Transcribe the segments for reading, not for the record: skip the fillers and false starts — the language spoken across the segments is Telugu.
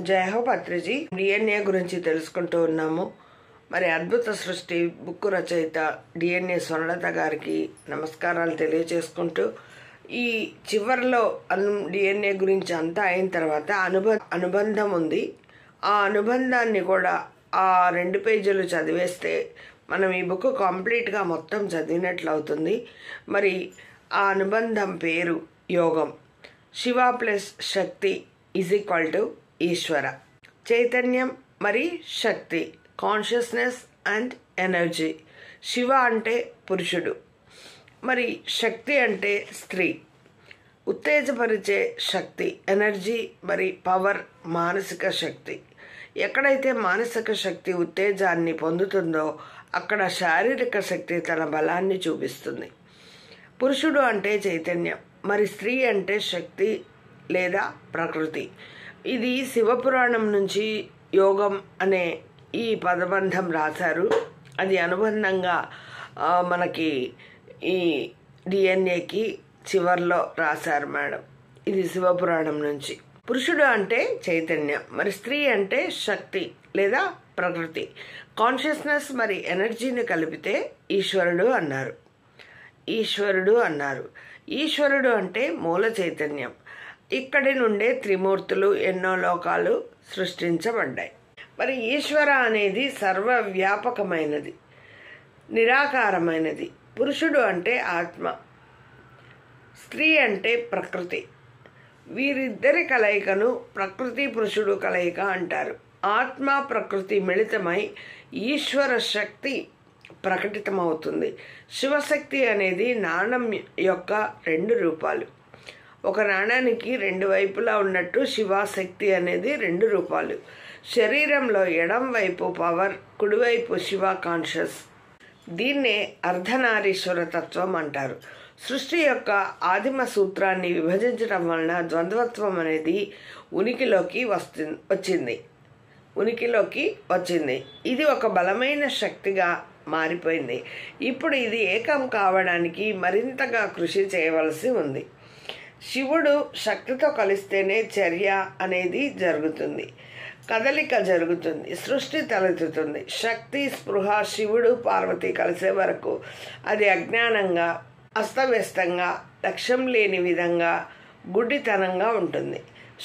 జై హో పత్రిజీ. డిఎన్ఏ గురించి తెలుసుకుంటూ ఉన్నాము. మరి అద్భుత సృష్టి బుక్ రచయిత డిఎన్ఏ స్వర్ణలత గారికి నమస్కారాలు తెలియజేసుకుంటూ, ఈ చివరిలో డిఎన్ఏ గురించి అంతా అయిన తర్వాత అనుబంధం ఉంది. ఆ అనుబంధాన్ని కూడా ఆ 2 పేజీలు చదివేస్తే మనం ఈ బుక్ కంప్లీట్గా మొత్తం చదివినట్లు అవుతుంది. మరి ఆ అనుబంధం పేరు యోగం. శివ ప్లస్ శక్తి = ఈశ్వర. చైతన్యం మరి శక్తి, కాన్షియస్నెస్ అండ్ ఎనర్జీ. శివ అంటే పురుషుడు, మరి శక్తి అంటే స్త్రీ. ఉత్తేజపరిచే శక్తి, ఎనర్జీ మరి పవర్, మానసిక శక్తి. ఎక్కడైతే మానసిక శక్తి ఉత్తేజాన్ని పొందుతుందో అక్కడ శారీరక శక్తి తన బలాన్ని చూపిస్తుంది. పురుషుడు అంటే చైతన్యం, మరి స్త్రీ అంటే శక్తి లేదా ప్రకృతి. ఇది శివపురాణం నుంచి యోగం అనే ఈ పదబంధం రాశారు. అది అనుబంధంగా మనకి ఈ డిఎన్ఏకి చివర్లో రాశారు మేడం. ఇది శివపురాణం నుంచి. పురుషుడు అంటే చైతన్యం, మరి స్త్రీ అంటే శక్తి లేదా ప్రకృతి. కాన్షియస్నెస్ మరి ఎనర్జీని కలిపితే ఈశ్వరుడు అన్నారు. ఈశ్వరుడు అంటే మూల చైతన్యం. ఇక్కడి నుండే త్రిమూర్తులు, ఎన్నో లోకాలు సృష్టించబడ్డాయి. మరి ఈశ్వర అనేది సర్వవ్యాపకమైనది, నిరాకారమైనది. పురుషుడు అంటే ఆత్మ, స్త్రీ అంటే ప్రకృతి. వీరిద్దరి కలయికను ప్రకృతి పురుషుడు కలయిక అంటారు. ఆత్మ ప్రకృతి మిళితమై ఈశ్వర శక్తి ప్రకటితమవుతుంది. శివశక్తి అనేది నాణం యొక్క 2 రూపాలు. ఒక నాణానికి 2 వైపులా ఉన్నట్టు శివశక్తి అనేది 2 రూపాలు. శరీరంలో ఎడం వైపు పవర్, కుడివైపు శివ కాన్షియస్. దీన్నే అర్ధనారీశ్వర తత్వం అంటారు. సృష్టి యొక్క ఆదిమ సూత్రాన్ని విభజించడం వలన ద్వంద్వత్వం అనేది ఉనికిలోకి వచ్చింది. ఇది ఒక బలమైన శక్తిగా మారిపోయింది. ఇప్పుడు ఇది ఏకం కావడానికి మరింతగా కృషి చేయవలసి ఉంది. శివుడు శక్తితో కలిస్తేనే చర్య అనేది జరుగుతుంది, కదలిక జరుగుతుంది, సృష్టి తలెత్తుతుంది. శక్తి స్పృహ, శివుడు పార్వతి కలిసే వరకు అది అజ్ఞానంగా, అస్తవ్యస్తంగా, లక్ష్యం లేని విధంగా, గుడ్డితనంగా ఉంటుంది.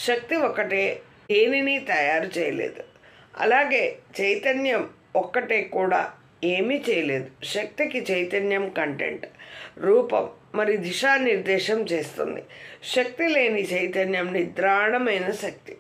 శక్తి ఒక్కటే దేనిని తయారు చేయలేదు, అలాగే చైతన్యం ఒక్కటే కూడా ఏమీ చేయలేదు. శక్తికి చైతన్యం కంటెంట్, రూపం మరి దిశానిర్దేశం చేస్తుంది. శక్తి లేని చైతన్యం నిద్రాణమైన శక్తి.